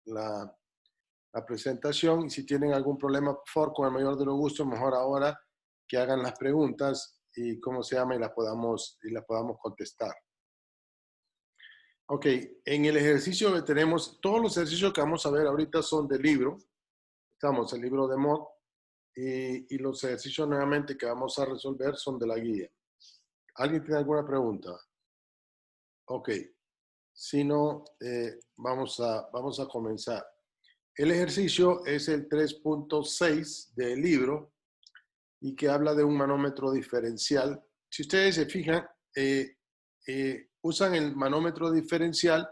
la presentación, y si tienen algún problema, por favor, con el mayor de los gustos, mejor ahora que hagan las preguntas y cómo se llama y las podamos contestar. Ok, en el ejercicio que tenemos, todos los ejercicios que vamos a ver ahorita son del libro, estamos, el libro de Mott, y los ejercicios nuevamente que vamos a resolver son de la guía. ¿Alguien tiene alguna pregunta? Ok, si no, vamos a comenzar. El ejercicio es el 3.6 del libro y que habla de un manómetro diferencial. Si ustedes se fijan, usan el manómetro diferencial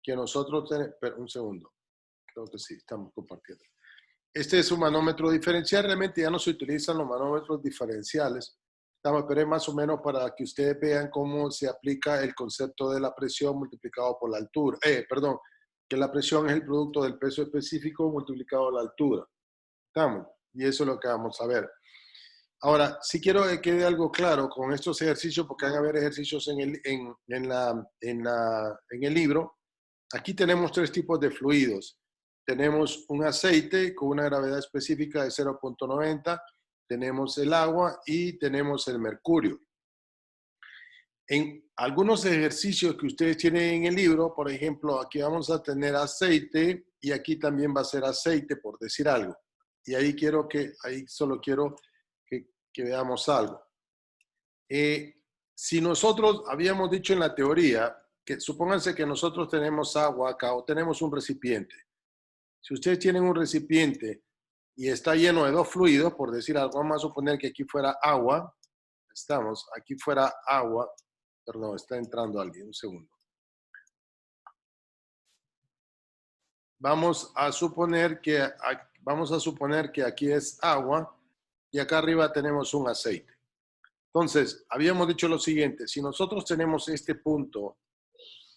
que nosotros tenemos. Pero un segundo, creo que sí, estamos compartiendo. Este es un manómetro diferencial, realmente ya no se utilizan los manómetros diferenciales, pero es más o menos para que ustedes vean cómo se aplica el concepto de la presión multiplicado por la altura. Perdón, que la presión es el producto del peso específico multiplicado por la altura. ¿Estamos? Y eso es lo que vamos a ver. Ahora, si quiero que quede algo claro con estos ejercicios, porque van a haber ejercicios en el libro. Aquí tenemos tres tipos de fluidos. Tenemos un aceite con una gravedad específica de 0.90, tenemos el agua y tenemos el mercurio. En algunos ejercicios que ustedes tienen en el libro, por ejemplo, aquí vamos a tener aceite y aquí también va a ser aceite, por decir algo. Y ahí solo quiero que veamos algo. Si nosotros habíamos dicho en la teoría, que supónganse que nosotros tenemos agua acá o tenemos un recipiente. Si ustedes tienen un recipiente y está lleno de dos fluidos, por decir algo, vamos a suponer que aquí fuera agua. Aquí fuera agua. Perdón, está entrando alguien, un segundo. Vamos a suponer que aquí es agua y acá arriba tenemos un aceite. Entonces, habíamos dicho lo siguiente, si nosotros tenemos este punto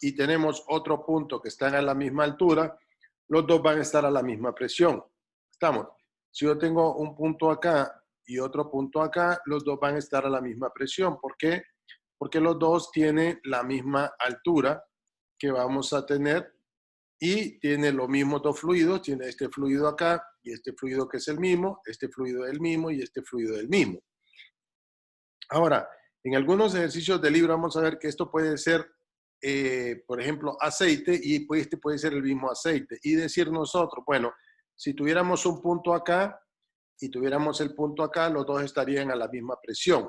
y tenemos otro punto que están a la misma altura, los dos van a estar a la misma presión. ¿Estamos? Si yo tengo un punto acá y otro punto acá, los dos van a estar a la misma presión. ¿Por qué? Porque los dos tienen la misma altura que vamos a tener y tienen los mismos dos fluidos. Tiene este fluido acá y este fluido que es el mismo, este fluido es el mismo y este fluido es el mismo. Ahora, en algunos ejercicios del libro vamos a ver que esto puede ser, por ejemplo, aceite y este puede ser el mismo aceite. Y decir nosotros, bueno, si tuviéramos un punto acá y tuviéramos el punto acá, los dos estarían a la misma presión.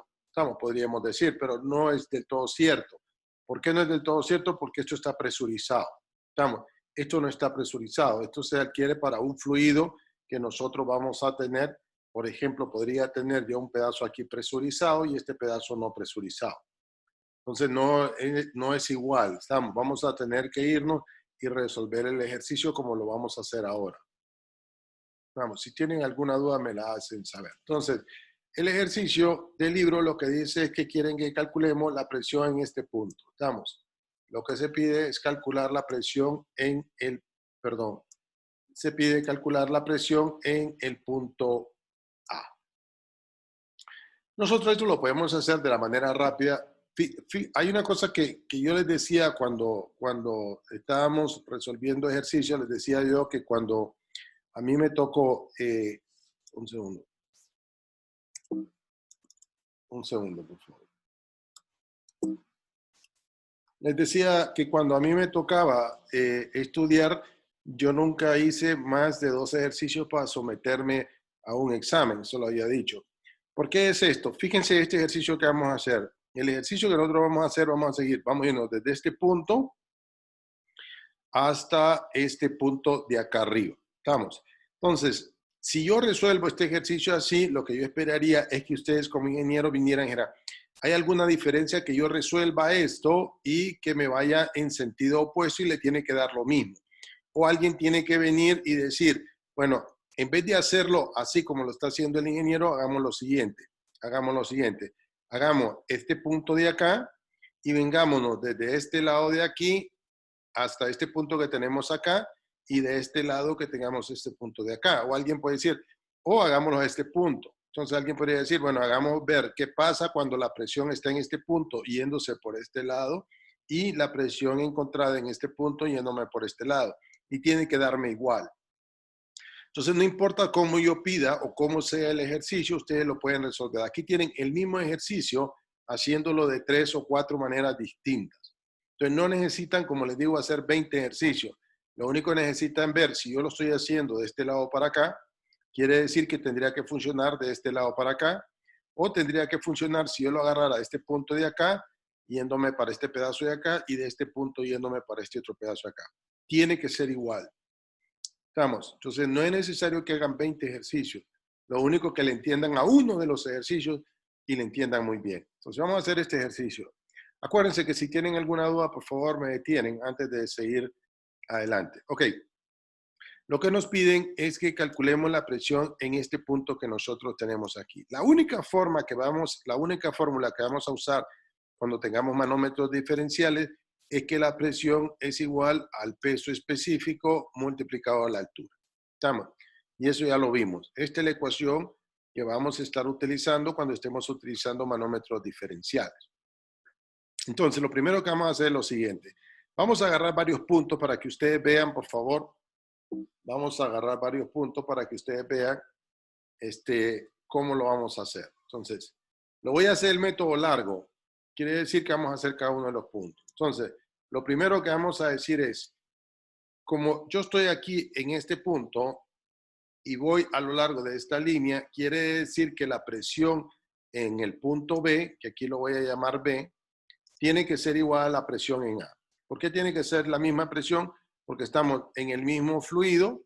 Podríamos decir, pero no es del todo cierto. ¿Por qué no es del todo cierto? Porque esto está presurizado. Esto no está presurizado. Esto se adquiere para un fluido que nosotros vamos a tener. Por ejemplo, podría tener yo un pedazo aquí presurizado y este pedazo no presurizado. Entonces, no es igual. Vamos a tener que irnos y resolver el ejercicio como lo vamos a hacer ahora. Si tienen alguna duda, me la hacen saber. Entonces, el ejercicio del libro lo que dice es que quieren que calculemos la presión en este punto. Lo que se pide es calcular la presión se pide calcular la presión en el punto A. Nosotros esto lo podemos hacer de la manera rápida. Hay una cosa que yo les decía cuando estábamos resolviendo ejercicios, les decía yo que cuando a mí me tocó, un segundo, por favor. Les decía que cuando a mí me tocaba estudiar, yo nunca hice más de 2 ejercicios para someterme a un examen, eso lo había dicho. ¿Por qué es esto? Fíjense este ejercicio que vamos a hacer. El ejercicio que nosotros vamos a hacer, vamos a irnos desde este punto hasta este punto de acá arriba. ¿Estamos? Entonces, si yo resuelvo este ejercicio así, lo que yo esperaría es que ustedes como ingenieros vinieran y dijeran, ¿hay alguna diferencia que yo resuelva esto y que me vaya en sentido opuesto y le tiene que dar lo mismo? O alguien tiene que venir y decir, bueno, en vez de hacerlo así como lo está haciendo el ingeniero, hagamos lo siguiente. Hagamos este punto de acá y vengámonos desde este lado de aquí hasta este punto que tenemos acá y de este lado que tengamos este punto de acá. O alguien puede decir, hagámoslo a este punto. Entonces alguien podría decir, bueno, hagamos ver qué pasa cuando la presión está en este punto yéndose por este lado y la presión encontrada en este punto yéndome por este lado. y tiene que darme igual. Entonces, no importa cómo yo pida o cómo sea el ejercicio, ustedes lo pueden resolver. Aquí tienen el mismo ejercicio haciéndolo de 3 o 4 maneras distintas. Entonces, no necesitan, como les digo, hacer 20 ejercicios. Lo único que necesitan ver, si yo lo estoy haciendo de este lado para acá, quiere decir que tendría que funcionar de este lado para acá, o tendría que funcionar si yo lo agarrara a este punto de acá, yéndome para este pedazo de acá, y de este punto yéndome para este otro pedazo de acá. Tiene que ser igual. ¿Estamos? Entonces, no es necesario que hagan 20 ejercicios. Lo único que le entiendan a uno de los ejercicios y le entiendan muy bien. Entonces, vamos a hacer este ejercicio. Acuérdense que si tienen alguna duda, por favor, me detienen antes de seguir adelante. Ok. Lo que nos piden es que calculemos la presión en este punto que nosotros tenemos aquí. La única fórmula que vamos a usar cuando tengamos manómetros diferenciales es que la presión es igual al peso específico multiplicado a la altura. ¿Estamos? Y eso ya lo vimos. Esta es la ecuación que vamos a estar utilizando cuando estemos utilizando manómetros diferenciales. Entonces, lo primero que vamos a hacer es lo siguiente. Vamos a agarrar varios puntos para que ustedes vean, por favor. Vamos a agarrar varios puntos para que ustedes vean cómo lo vamos a hacer. Entonces, lo voy a hacer el método largo. Quiere decir que vamos a hacer cada uno de los puntos. Entonces, lo primero que vamos a decir es, como yo estoy aquí en este punto y voy a lo largo de esta línea, quiere decir que la presión en el punto B, que aquí lo voy a llamar B, tiene que ser igual a la presión en A. ¿Por qué tiene que ser la misma presión? Porque estamos en el mismo fluido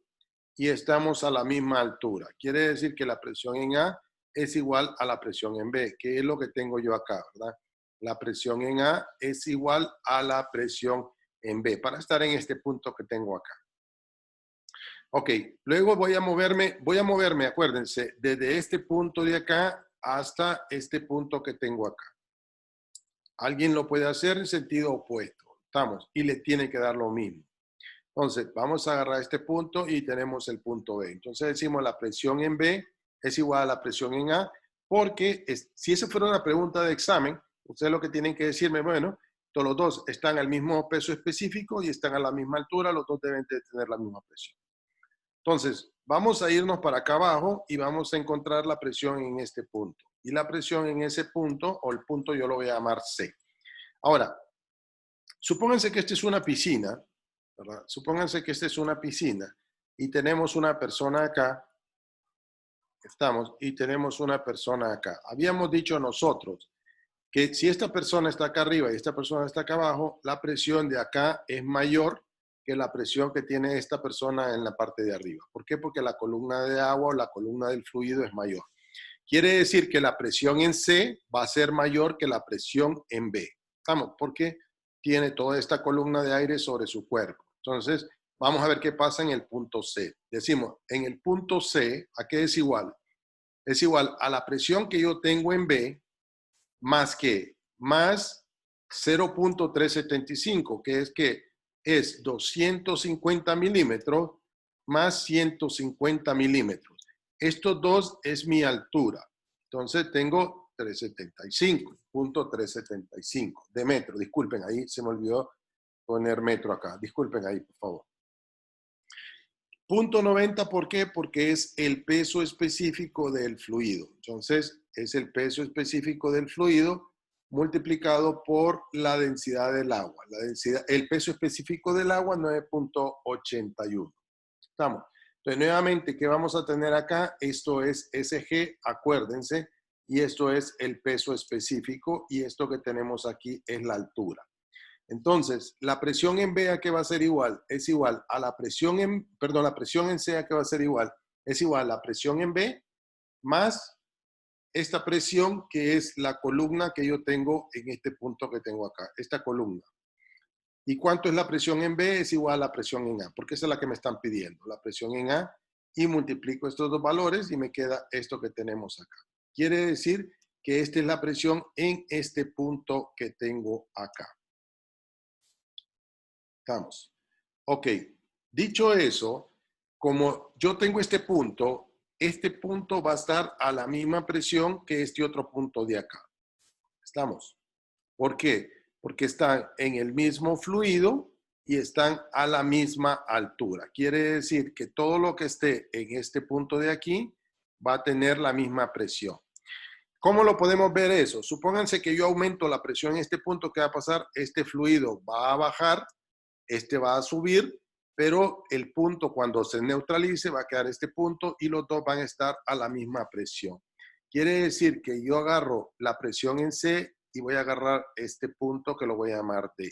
y estamos a la misma altura. Quiere decir que la presión en A es igual a la presión en B, que es lo que tengo yo acá, ¿verdad? La presión en A es igual a la presión en B, para estar en este punto que tengo acá. Ok, luego voy a moverme, acuérdense, desde este punto de acá hasta este punto que tengo acá. Alguien lo puede hacer en sentido opuesto, ¿estamos? Y le tiene que dar lo mismo. Entonces, vamos a agarrar este punto y tenemos el punto B. Entonces decimos la presión en B es igual a la presión en A, porque si esa fuera una pregunta de examen, ustedes lo que tienen que decirme, bueno, todos los dos están al mismo peso específico y están a la misma altura, los dos deben de tener la misma presión. Entonces, vamos a irnos para acá abajo y vamos a encontrar la presión en este punto. Y la presión en ese punto, o el punto yo lo voy a llamar C. Ahora, supónganse que esta es una piscina, ¿verdad? Supónganse que esta es una piscina y tenemos una persona acá, y tenemos una persona acá. Habíamos dicho nosotros que si esta persona está acá arriba y esta persona está acá abajo, la presión de acá es mayor que la presión que tiene esta persona en la parte de arriba. ¿Por qué? Porque la columna de agua o la columna del fluido es mayor. Quiere decir que la presión en C va a ser mayor que la presión en B. ¿Estamos? Porque tiene toda esta columna de aire sobre su cuerpo. Entonces, vamos a ver qué pasa en el punto C. Decimos, en el punto C, ¿a qué es igual? Es igual a la presión que yo tengo en B más 0.375, que es 250 milímetros más 150 milímetros. Estos dos es mi altura. Entonces tengo 375 de metro. Disculpen, ahí se me olvidó poner metro acá. Disculpen ahí, por favor. Punto 90, ¿por qué? Porque es el peso específico del fluido. Entonces, es el peso específico del fluido multiplicado por la densidad del agua. El peso específico del agua, 9.81. ¿Estamos? Entonces, nuevamente, ¿qué vamos a tener acá? Esto es SG, acuérdense, y esto es el peso específico, y esto que tenemos aquí es la altura. Entonces, la presión en B, ¿a qué va a ser igual? Es igual a la presión la presión en C, ¿a qué va a ser igual? Es igual a la presión en B más esta presión que es la columna que yo tengo en este punto que tengo acá, esta columna. ¿Y cuánto es la presión en B? Es igual a la presión en A, porque esa es la que me están pidiendo, la presión en A, y multiplico estos dos valores y me queda esto que tenemos acá. Quiere decir que esta es la presión en este punto que tengo acá. Estamos. Ok, dicho eso, como yo tengo este punto va a estar a la misma presión que este otro punto de acá. ¿Estamos? ¿Por qué? Porque está en el mismo fluido y están a la misma altura. Quiere decir que todo lo que esté en este punto de aquí va a tener la misma presión. ¿Cómo lo podemos ver eso? Supónganse que yo aumento la presión en este punto, ¿qué va a pasar? Este fluido va a bajar, este va a subir, pero el punto cuando se neutralice va a quedar este punto y los dos van a estar a la misma presión. Quiere decir que yo agarro la presión en C y voy a agarrar este punto que lo voy a llamar D.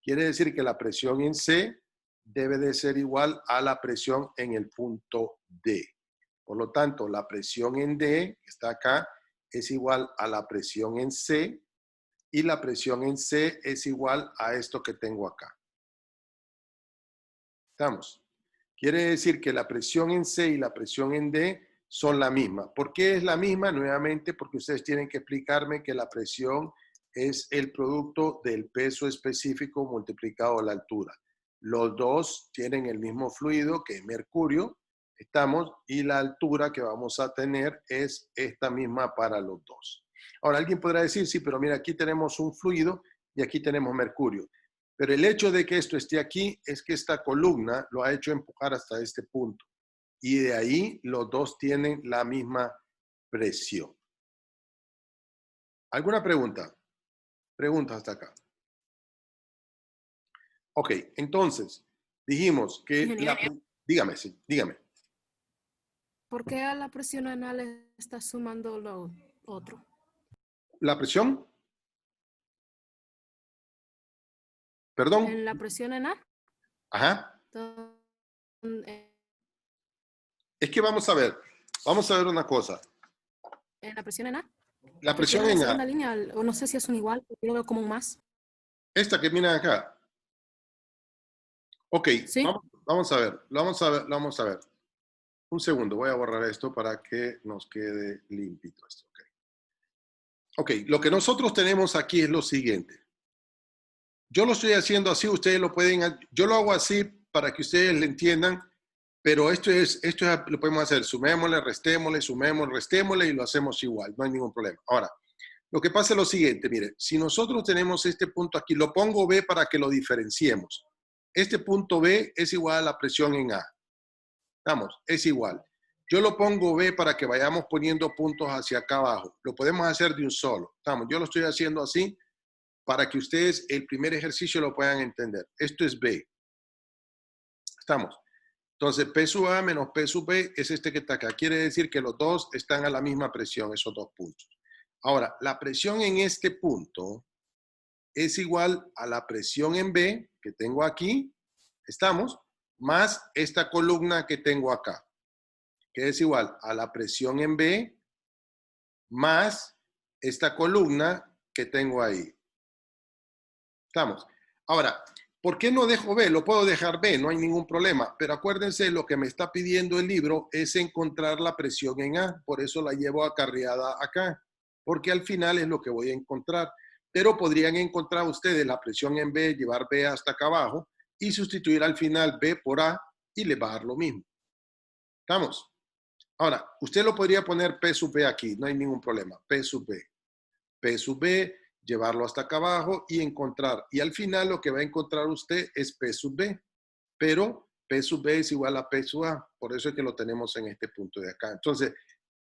Quiere decir que la presión en C debe de ser igual a la presión en el punto D. Por lo tanto, la presión en D, que está acá, es igual a la presión en C y la presión en C es igual a esto que tengo acá. ¿Estamos? Quiere decir que la presión en C y la presión en D son la misma. ¿Por qué es la misma? Nuevamente, porque ustedes tienen que explicarme que la presión es el producto del peso específico multiplicado a la altura. Los dos tienen el mismo fluido, que es mercurio, estamos, y la altura que vamos a tener es esta misma para los dos. Ahora, alguien podrá decir, sí, pero mira, aquí tenemos un fluido y aquí tenemos mercurio. Pero el hecho de que esto esté aquí es que esta columna lo ha hecho empujar hasta este punto. Y de ahí los dos tienen la misma presión. ¿Alguna pregunta? Pregunta hasta acá. Ok, entonces, dijimos que... Dígame, sí, dígame. ¿Por qué a la presión anal está sumando lo otro? ¿La presión? ¿Perdón? ¿En la presión anal? Ajá. Es que vamos a ver una cosa. ¿En la presión anal? La presión en la en segunda A, línea, o no sé si es un igual, yo lo veo como un más. esta que miran acá. Ok, ¿Sí? vamos a ver, vamos a ver. Un segundo, voy a borrar esto para que nos quede limpito esto. Ok, lo que nosotros tenemos aquí es lo siguiente. Yo lo estoy haciendo así, ustedes lo pueden, yo lo hago así para que ustedes le entiendan, pero esto lo podemos hacer, sumémosle, restémosle y lo hacemos igual, no hay ningún problema. Ahora, lo que pasa es lo siguiente, mire, si nosotros tenemos este punto aquí, lo pongo B para que lo diferenciemos. Este punto B es igual a la presión en A. Vamos, es igual. Yo lo pongo B para que vayamos poniendo puntos hacia acá abajo. Lo podemos hacer de un solo. Estamos, yo lo estoy haciendo así para que ustedes el primer ejercicio lo puedan entender. Esto es B. Estamos. Entonces, P sub A menos P sub B es este que está acá. Quiere decir que los dos están a la misma presión, esos dos puntos. Ahora, la presión en este punto es igual a la presión en B que tengo aquí, estamos, más esta columna que tengo acá, que es igual a la presión en B más esta columna que tengo ahí. Estamos. Ahora, ¿por qué no dejo B? Lo puedo dejar B, no hay ningún problema. Pero acuérdense, lo que me está pidiendo el libro es encontrar la presión en A. Por eso la llevo acarreada acá. Porque al final es lo que voy a encontrar. Pero podrían encontrar ustedes la presión en B, llevar B hasta acá abajo y sustituir al final B por A y le va a dar lo mismo. ¿Estamos? Ahora, usted lo podría poner P sub B aquí, no hay ningún problema. P sub B. P sub B, llevarlo hasta acá abajo y encontrar. Y al final lo que va a encontrar usted es P sub B. Pero P sub B es igual a P sub A. Por eso es que lo tenemos en este punto de acá. Entonces,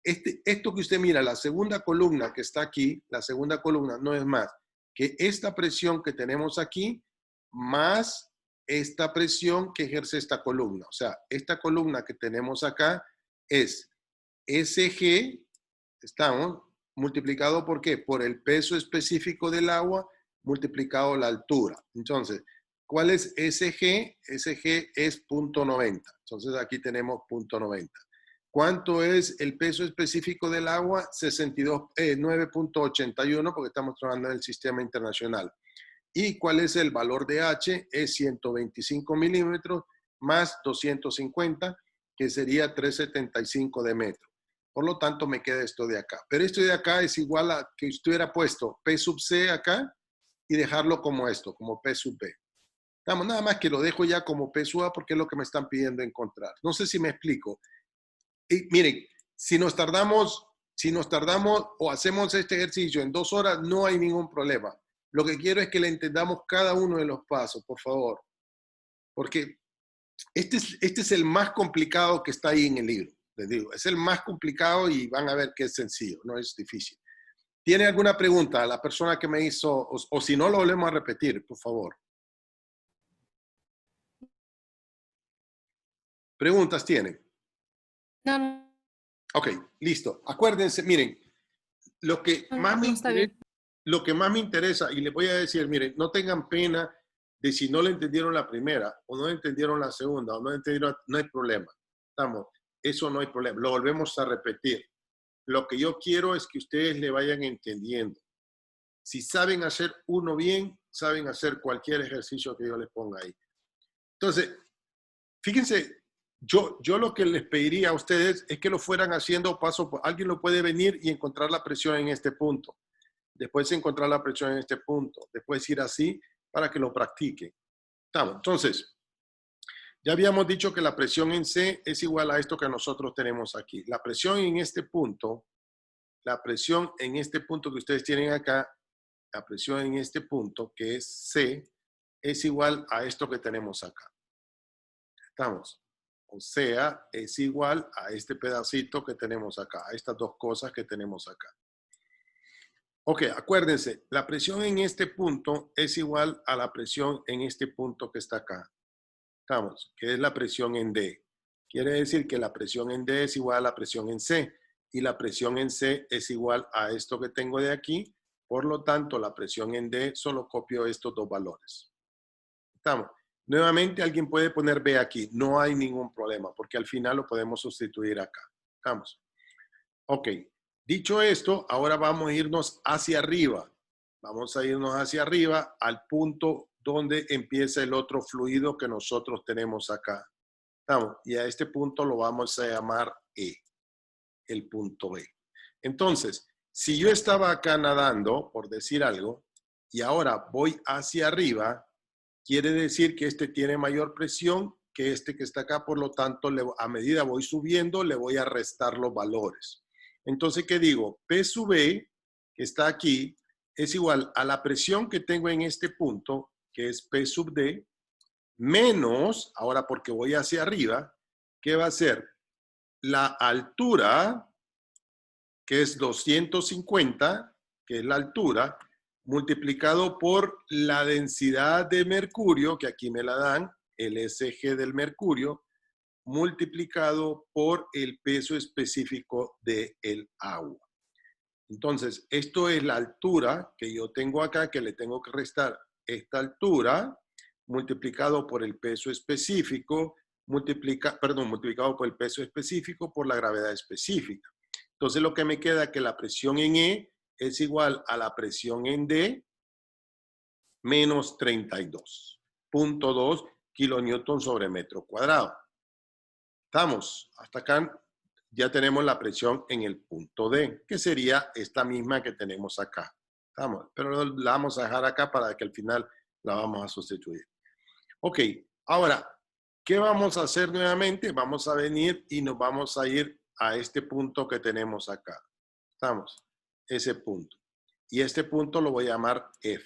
esto que usted mira, la segunda columna que está aquí, la segunda columna no es más que esta presión que tenemos aquí, más esta presión que ejerce esta columna. O sea, esta columna que tenemos acá es SG, estamos, multiplicado por qué? Por el peso específico del agua multiplicado la altura. Entonces, ¿cuál es SG? SG es 0.90. Entonces, aquí tenemos 0.90. ¿Cuánto es el peso específico del agua? 9.81 porque estamos trabajando en el sistema internacional. ¿Y cuál es el valor de H? Es 125 milímetros más 250, que sería 375 de metro. Por lo tanto, me queda esto de acá. Pero esto de acá es igual a que usted hubiera puesto P sub C acá y dejarlo como esto, como P sub B. Vamos, nada más que lo dejo ya como P sub A porque es lo que me están pidiendo encontrar. No sé si me explico. Y miren, si nos tardamos o hacemos este ejercicio en 2 horas, no hay ningún problema. Lo que quiero es que le entendamos cada uno de los pasos, por favor. porque este es el más complicado que está ahí en el libro. Les digo, es el más complicado y van a ver que es sencillo, no es difícil. ¿Tiene alguna pregunta a la persona que me hizo? O si no, lo volvemos a repetir, por favor. ¿Preguntas tienen? No, no, Ok, listo. Acuérdense, miren, lo que más me no está interesa, bien. lo que más me interesa, y les voy a decir, miren, no tengan pena de si no le entendieron la primera, o no entendieron la segunda, o no entendieron, no hay problema. Estamos, eso no hay problema. Lo volvemos a repetir. Lo que yo quiero es que ustedes le vayan entendiendo. Si saben hacer uno bien, saben hacer cualquier ejercicio que yo les ponga ahí. Entonces, fíjense, yo lo que les pediría a ustedes es que lo fueran haciendo paso por... Alguien lo puede venir y encontrar la presión en este punto. Después encontrar la presión en este punto. Después ir así para que lo practiquen. Estamos. Entonces, ya habíamos dicho que la presión en C es igual a esto que nosotros tenemos aquí. La presión en este punto, la presión en este punto que ustedes tienen acá, la presión en este punto, que es C, es igual a esto que tenemos acá. Estamos. O sea, es igual a este pedacito que tenemos acá, a estas dos cosas que tenemos acá. Ok, acuérdense, la presión en este punto es igual a la presión en este punto que está acá. Estamos, que es la presión en D. Quiere decir que la presión en D es igual a la presión en C. Y la presión en C es igual a esto que tengo de aquí. Por lo tanto, la presión en D solo copio estos dos valores. Estamos. Nuevamente, alguien puede poner B aquí. No hay ningún problema, porque al final lo podemos sustituir acá. Estamos. Ok. Dicho esto, ahora vamos a irnos hacia arriba. Vamos a irnos hacia arriba al punto donde empieza el otro fluido que nosotros tenemos acá. Estamos. Y a este punto lo vamos a llamar E, el punto E. Entonces, si yo estaba acá nadando, por decir algo, y ahora voy hacia arriba, quiere decir que este tiene mayor presión que este que está acá, por lo tanto, a medida voy subiendo, le voy a restar los valores. Entonces, ¿qué digo? P sub E, que está aquí, es igual a la presión que tengo en este punto, que es P sub D, menos, ahora porque voy hacia arriba, ¿qué va a ser? La altura, que es 250, que es la altura, multiplicado por la densidad de mercurio, que aquí me la dan, el SG del mercurio, multiplicado por el peso específico del agua. Entonces, esto es la altura que yo tengo acá, que le tengo que restar esta altura, multiplicado por el peso específico, multiplicado por el peso específico por la gravedad específica. Entonces, lo que me queda es que la presión en E es igual a la presión en D menos 32.2 kilonewton sobre metro cuadrado. Estamos, hasta acá ya tenemos la presión en el punto D, que sería esta misma que tenemos acá. Estamos, pero la vamos a dejar acá para que al final la vamos a sustituir. Ok, ahora, ¿qué vamos a hacer nuevamente? Vamos a venir y nos vamos a ir a este punto que tenemos acá. Estamos, ese punto. Y este punto lo voy a llamar F.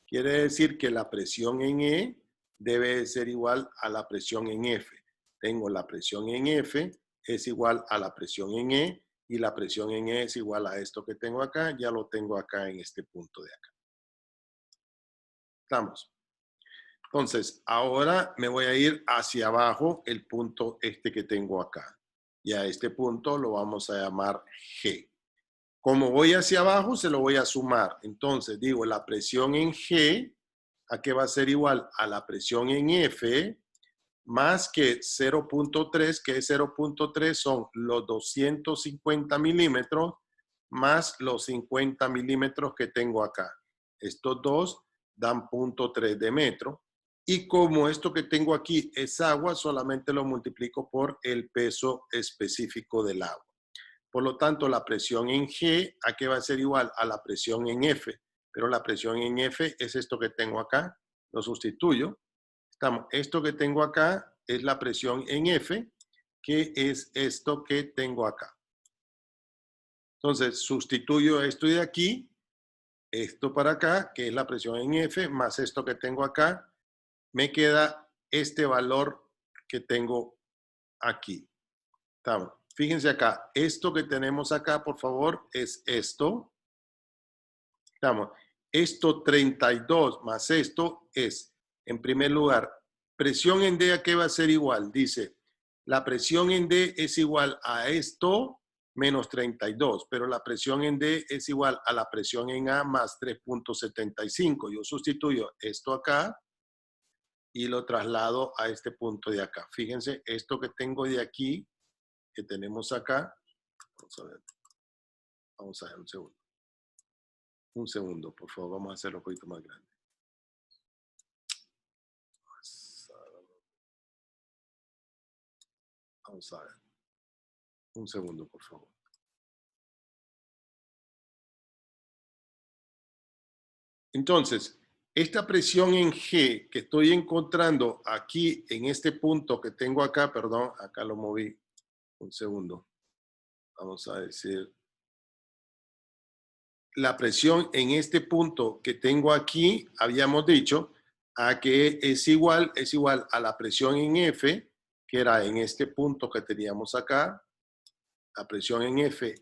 Quiere decir que la presión en E debe ser igual a la presión en F. Tengo la presión en F es igual a la presión en E y la presión en E es igual a esto que tengo acá. Ya lo tengo acá en este punto de acá. Estamos. Entonces, ahora me voy a ir hacia abajo el punto este que tengo acá. Y a este punto lo vamos a llamar G. Como voy hacia abajo, se lo voy a sumar. Entonces, digo, la presión en G, ¿a qué va a ser igual? A la presión en F, más que 0.3, que es 0.3 son los 250 milímetros, más los 50 milímetros que tengo acá. Estos dos dan 0.3 de metro. Y como esto que tengo aquí es agua, solamente lo multiplico por el peso específico del agua. Por lo tanto, la presión en G, ¿a qué va a ser igual? A la presión en F. Pero la presión en F es esto que tengo acá. Lo sustituyo. Esto que tengo acá es la presión en F, que es esto que tengo acá. Entonces, sustituyo esto de aquí, esto para acá, que es la presión en F, más esto que tengo acá. Me queda este valor que tengo aquí. ¿Estamos? Fíjense acá, esto que tenemos acá, por favor, es esto. ¿Estamos? Esto 32 más esto es, en primer lugar, presión en D, ¿a qué va a ser igual? Dice, la presión en D es igual a esto menos 32, pero la presión en D es igual a la presión en A más 3.75. Yo sustituyo esto acá y lo traslado a este punto de acá. Fíjense, esto que tengo de aquí, que tenemos acá, vamos a ver un segundo. Un segundo, por favor, vamos a hacerlo un poquito más grande. Vamos a ver. Un segundo, por favor. Entonces, esta presión en G que estoy encontrando aquí en este punto que tengo acá, perdón, acá lo moví. Un segundo. Vamos a decir. La presión en este punto que tengo aquí, habíamos dicho, a que es igual a la presión en F, que era en este punto que teníamos acá. La presión en F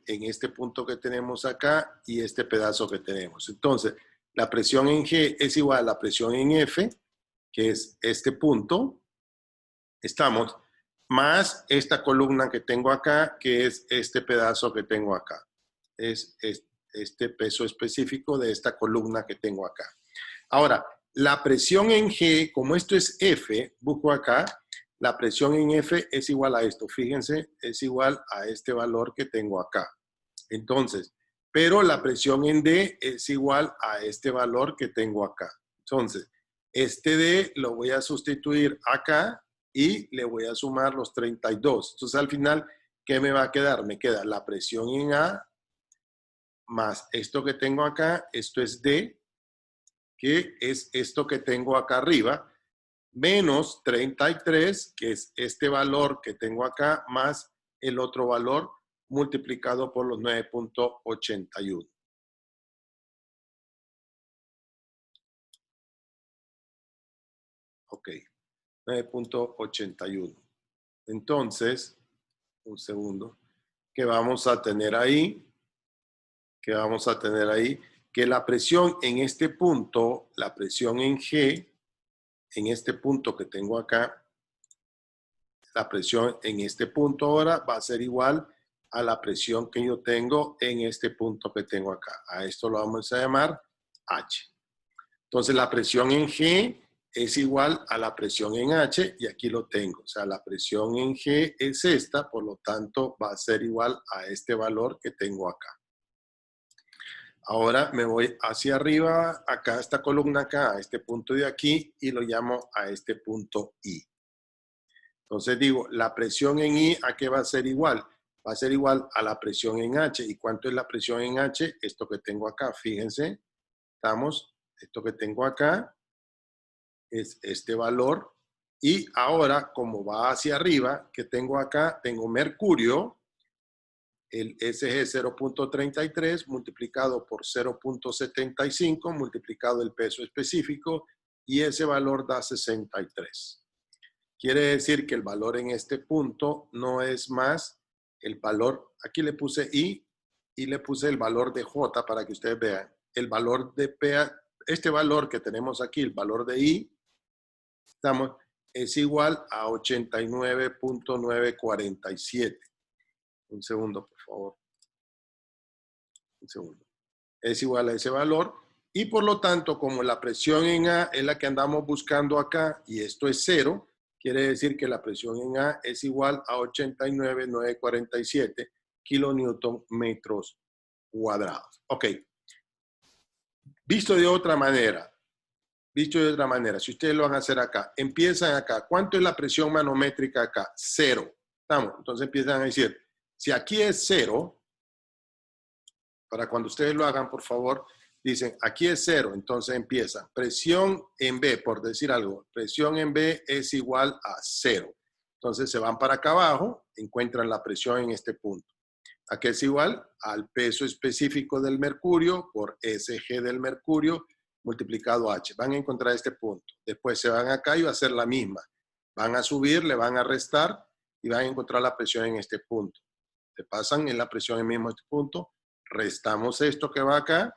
en este punto que tenemos acá y este pedazo que tenemos. Entonces, la presión en G es igual a la presión en F, que es este punto, estamos, más esta columna que tengo acá, que es este pedazo que tengo acá. Es este peso específico de esta columna que tengo acá. Ahora, la presión en G, como esto es F, busco acá, la presión en F es igual a esto. Fíjense, es igual a este valor que tengo acá. Entonces, pero la presión en D es igual a este valor que tengo acá. Entonces, este D lo voy a sustituir acá y le voy a sumar los 32. Entonces, al final, ¿qué me va a quedar? Me queda la presión en A más esto que tengo acá, esto es D, que es esto que tengo acá arriba, menos 33, que es este valor que tengo acá, más el otro valor multiplicado por los 9.81. Ok, 9.81. Entonces, un segundo, ¿qué vamos a tener ahí? ¿Qué vamos a tener ahí? Que la presión en este punto, la presión en G, en este punto que tengo acá, la presión en este punto ahora va a ser igual a la presión que yo tengo en este punto que tengo acá. A esto lo vamos a llamar H. Entonces la presión en G es igual a la presión en H y aquí lo tengo. O sea, la presión en G es esta, por lo tanto va a ser igual a este valor que tengo acá. Ahora me voy hacia arriba, acá esta columna acá, a este punto de aquí y lo llamo a este punto I. Entonces digo, la presión en I, ¿a qué va a ser igual? Va a ser igual a la presión en H. ¿Y cuánto es la presión en H? Esto que tengo acá, fíjense, estamos, esto que tengo acá es este valor. Y ahora, como va hacia arriba, que tengo acá, tengo mercurio, el SG 0.33 multiplicado por 0.75 multiplicado el peso específico y ese valor da 63. Quiere decir que el valor en este punto no es más el valor, aquí le puse I y le puse el valor de J para que ustedes vean. El valor de P, este valor que tenemos aquí, el valor de I, es igual a 89.947. Un segundo, por favor. Un segundo. Es igual a ese valor y por lo tanto, como la presión en A es la que andamos buscando acá y esto es 0, quiere decir que la presión en A es igual a 89.947 kilonewton metros cuadrados. Ok. Visto de otra manera, si ustedes lo van a hacer acá, empiezan acá. ¿Cuánto es la presión manométrica acá? 0. ¿Estamos? Entonces empiezan a decir, si aquí es 0, para cuando ustedes lo hagan, por favor, dicen, aquí es 0, entonces empiezan. Presión en B, por decir algo, presión en B es igual a 0. Entonces se van para acá abajo, encuentran la presión en este punto. ¿A qué es igual? Al peso específico del mercurio por SG del mercurio multiplicado H. Van a encontrar este punto. Después se van acá y va a ser la misma. Van a subir, le van a restar y van a encontrar la presión en este punto. Se pasan en la presión en mismo este punto. Restamos esto que va acá.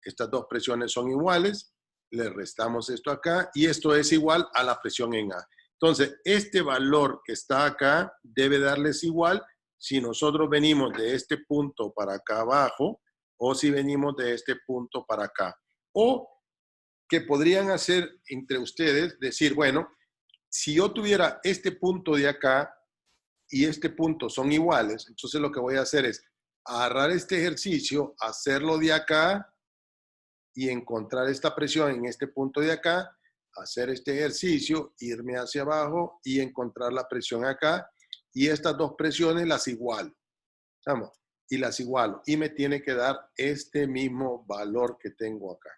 Estas dos presiones son iguales. Le restamos esto acá y esto es igual a la presión en A. Entonces, este valor que está acá debe darles igual si nosotros venimos de este punto para acá abajo o si venimos de este punto para acá. O que podrían hacer entre ustedes, decir, bueno, si yo tuviera este punto de acá y este punto son iguales, entonces lo que voy a hacer es agarrar este ejercicio, hacerlo de acá y encontrar esta presión en este punto de acá, hacer este ejercicio, irme hacia abajo y encontrar la presión acá, y estas dos presiones las igualo, ¿estamos? Y las igualo, y me tiene que dar este mismo valor que tengo acá.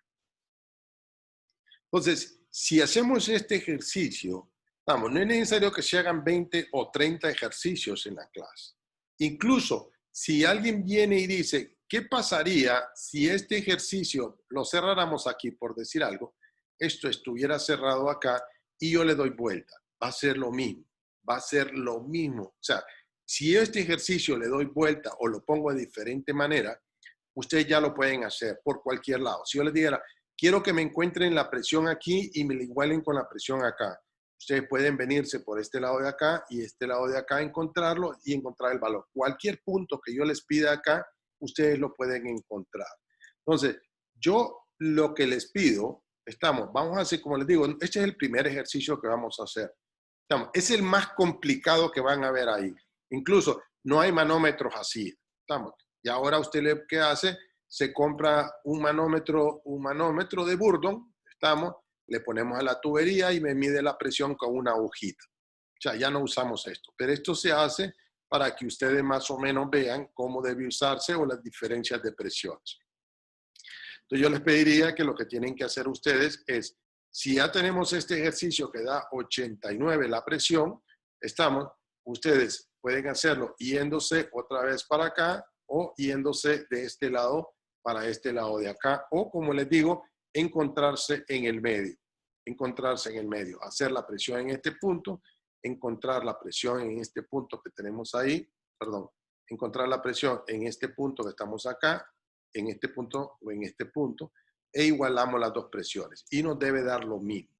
Entonces, si hacemos este ejercicio, vamos, no es necesario que se hagan 20 o 30 ejercicios en la clase. Incluso, si alguien viene y dice, ¿qué pasaría si este ejercicio lo cerráramos aquí, por decir algo? Esto estuviera cerrado acá y yo le doy vuelta. Va a ser lo mismo. Va a ser lo mismo. O sea, si este ejercicio le doy vuelta o lo pongo de diferente manera, ustedes ya lo pueden hacer por cualquier lado. Si yo les dijera, quiero que me encuentren la presión aquí y me la igualen con la presión acá. Ustedes pueden venirse por este lado de acá y este lado de acá, encontrarlo y encontrar el valor. Cualquier punto que yo les pida acá, ustedes lo pueden encontrar. Entonces, yo lo que les pido, vamos a hacer, como les digo, este es el primer ejercicio que vamos a hacer. Es el más complicado que van a ver ahí. Incluso no hay manómetros así. Y ahora usted ¿qué hace? Se compra un manómetro de Burdon, le ponemos a la tubería y me mide la presión con una agujita. O sea, ya no usamos esto. Pero esto se hace para que ustedes más o menos vean cómo debe usarse o las diferencias de presiones. Entonces yo les pediría que lo que tienen que hacer ustedes es, si ya tenemos este ejercicio que da 89 la presión, ustedes pueden hacerlo yéndose otra vez para acá o yéndose de este lado para este lado de acá, o como les digo, encontrarse en el medio. Encontrarse en el medio, hacer la presión en este punto, encontrar la presión en este punto que tenemos ahí, encontrar la presión en este punto que estamos acá, en este punto o en este punto, e igualamos las dos presiones. Y nos debe dar lo mismo.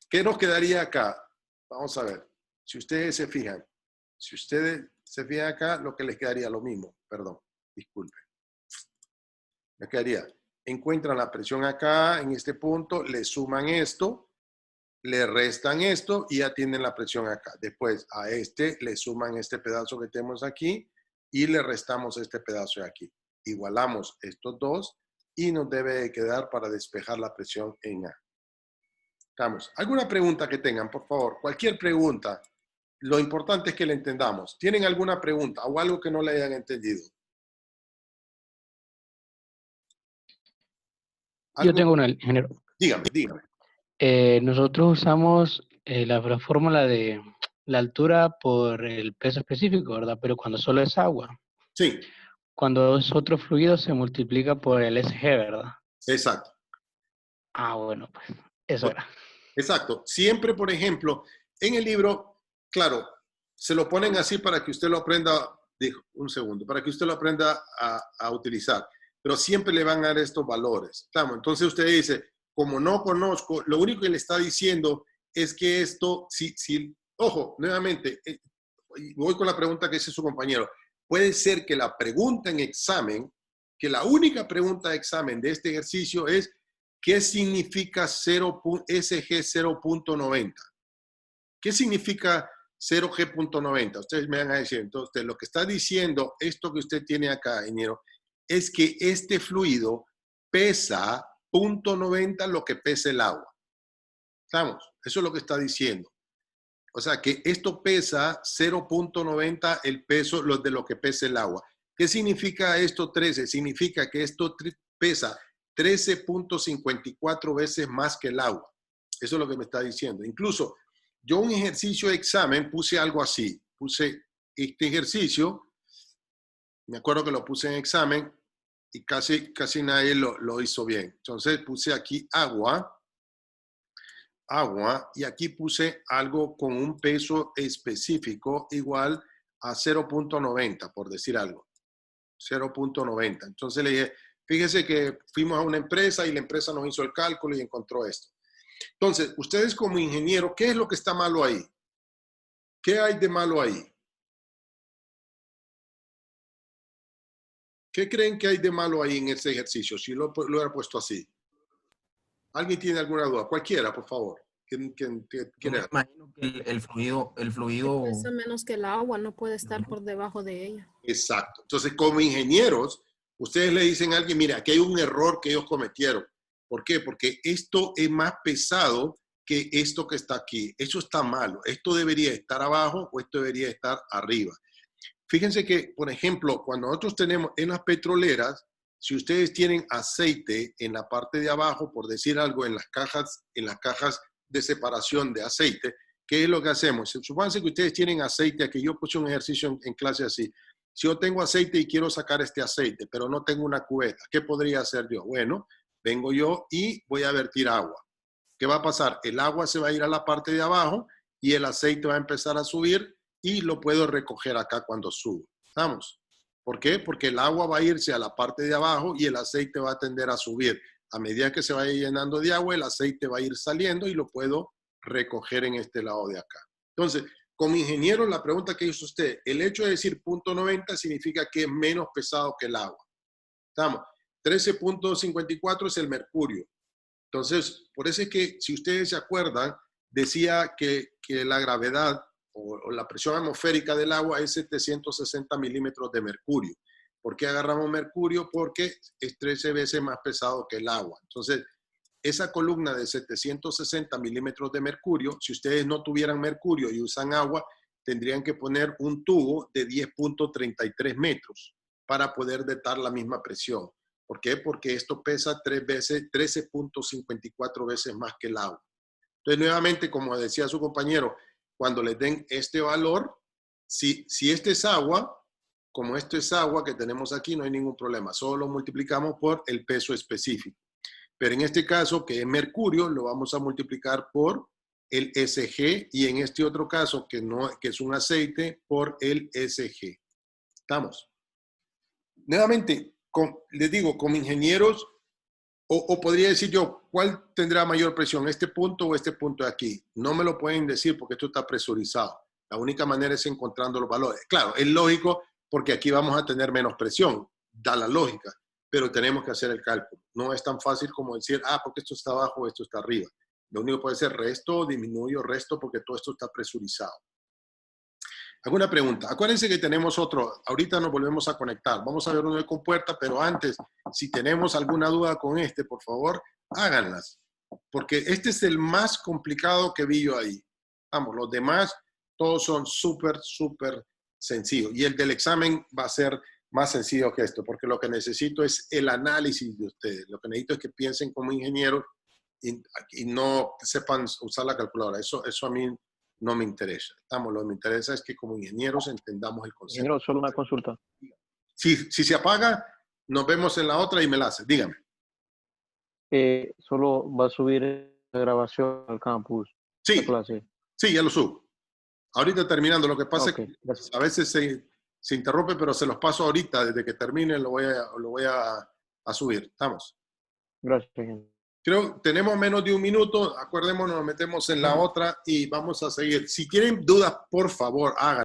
¿Qué nos quedaría acá? Vamos a ver. Si ustedes se fijan acá, lo que les quedaría lo mismo. Disculpen. Me quedaría, encuentran la presión acá, en este punto, le suman esto, le restan esto y ya tienen la presión acá. Después a este le suman este pedazo que tenemos aquí y le restamos este pedazo de aquí. Igualamos estos dos y nos debe de quedar para despejar la presión en A. ¿Alguna pregunta que tengan, por favor? Cualquier pregunta. Lo importante es que la entendamos. ¿Tienen alguna pregunta o algo que no le hayan entendido? Yo tengo una, ingeniero. Dígame. Nosotros usamos la fórmula de la altura por el peso específico, ¿verdad? Pero cuando solo es agua. Sí. Cuando es otro fluido se multiplica por el SG, ¿verdad? Exacto. Ah, bueno, pues eso era. Exacto. Siempre, por ejemplo, en el libro, claro, se lo ponen así para que usted lo aprenda, para que usted lo aprenda a utilizar. Pero siempre le van a dar estos valores. Entonces usted dice, como no conozco, lo único que le está diciendo es que esto, ojo, nuevamente, voy con la pregunta que hizo su compañero. Puede ser que la pregunta en examen, que la única pregunta de examen de este ejercicio es, ¿qué significa SG 0.90? ¿Qué significa 0G.90? Ustedes me van a decir, entonces, lo que está diciendo esto que usted tiene acá, ingeniero, es que este fluido pesa 0.90 lo que pesa el agua. ¿Estamos? Eso es lo que está diciendo. O sea, que esto pesa 0.90 el peso de lo que pesa el agua. ¿Qué significa esto 13? Significa que esto pesa 13.54 veces más que el agua. Eso es lo que me está diciendo. Incluso, yo un ejercicio de examen puse algo así. Puse este ejercicio, me acuerdo que lo puse en examen, y casi nadie lo hizo bien. Entonces puse aquí agua, y aquí puse algo con un peso específico igual a 0.90, por decir algo. 0.90. Entonces le dije, fíjese que fuimos a una empresa y la empresa nos hizo el cálculo y encontró esto. Entonces, ustedes como ingeniero, ¿qué es lo que está malo ahí? ¿Qué hay de malo ahí? ¿Qué creen que hay de malo ahí en este ejercicio? Si lo hubiera puesto así. ¿Alguien tiene alguna duda? Cualquiera, por favor. Yo me imagino que el fluido Pesa menos que el agua, no puede estar por debajo de ella. Exacto. Entonces, como ingenieros, ustedes le dicen a alguien, mira, aquí hay un error que ellos cometieron. ¿Por qué? Porque esto es más pesado que esto que está aquí. Eso está malo. Esto debería estar abajo o esto debería estar arriba. Fíjense que, por ejemplo, cuando nosotros tenemos en las petroleras, si ustedes tienen aceite en la parte de abajo, por decir algo, en las cajas de separación de aceite, ¿qué es lo que hacemos? Supónganse que ustedes tienen aceite, aquí yo puse un ejercicio en clase así. Si yo tengo aceite y quiero sacar este aceite, pero no tengo una cubeta, ¿qué podría hacer yo? Bueno, vengo yo y voy a vertir agua. ¿Qué va a pasar? El agua se va a ir a la parte de abajo y el aceite va a empezar a subir y lo puedo recoger acá cuando subo. ¿Estamos? ¿Por qué? Porque el agua va a irse a la parte de abajo y el aceite va a tender a subir. A medida que se vaya llenando de agua, el aceite va a ir saliendo y lo puedo recoger en este lado de acá. Entonces, como ingeniero, la pregunta que hizo usted, el hecho de decir 0.90 significa que es menos pesado que el agua. ¿Estamos? 13.54 es el mercurio. Entonces, por eso es que, si ustedes se acuerdan, decía que la gravedad o la presión atmosférica del agua es 760 milímetros de mercurio. ¿Por qué agarramos mercurio? Porque es 13 veces más pesado que el agua. Entonces, esa columna de 760 milímetros de mercurio, si ustedes no tuvieran mercurio y usan agua, tendrían que poner un tubo de 10.33 metros para poder detectar la misma presión. ¿Por qué? Porque esto pesa 13.54 veces más que el agua. Entonces, nuevamente, como decía su compañero, cuando les den este valor, si este es agua, como esto es agua que tenemos aquí, no hay ningún problema. Solo lo multiplicamos por el peso específico. Pero en este caso, que es mercurio, lo vamos a multiplicar por el SG y en este otro caso, que es un aceite, por el SG. ¿Estamos? Nuevamente, les digo, como ingenieros, o podría decir yo, ¿cuál tendrá mayor presión? ¿Este punto o este punto de aquí? No me lo pueden decir porque esto está presurizado. La única manera es encontrando los valores. Claro, es lógico porque aquí vamos a tener menos presión, da la lógica, pero tenemos que hacer el cálculo. No es tan fácil como decir, porque esto está abajo o esto está arriba. Lo único que puede ser resto, disminuyo, resto, porque todo esto está presurizado. ¿Alguna pregunta? Acuérdense que tenemos otro, ahorita nos volvemos a conectar. Vamos a ver uno de compuerta, pero antes, si tenemos alguna duda con este, por favor, háganlas. Porque este es el más complicado que vi yo ahí. Vamos, los demás, todos son súper sencillos. Y el del examen va a ser más sencillo que esto, porque lo que necesito es el análisis de ustedes. Lo que necesito es que piensen como ingenieros y no sepan usar la calculadora. Eso a mí no me interesa. Lo que me interesa es que como ingenieros entendamos el concepto. Ingeniero, solo una consulta. Si se apaga, nos vemos en la otra y me la hace. Dígame. Solo va a subir la grabación al campus. Sí, La clase. sí, ya lo subo. Ahorita terminando, lo que pasa es que gracias. a veces se interrumpe, pero se los paso ahorita. Desde que termine lo voy a subir. ¿Estamos? Gracias, ingeniero. Creo tenemos menos de un minuto. Acuérdémonos, nos metemos en la otra y vamos a seguir. Si tienen dudas, por favor, hagan.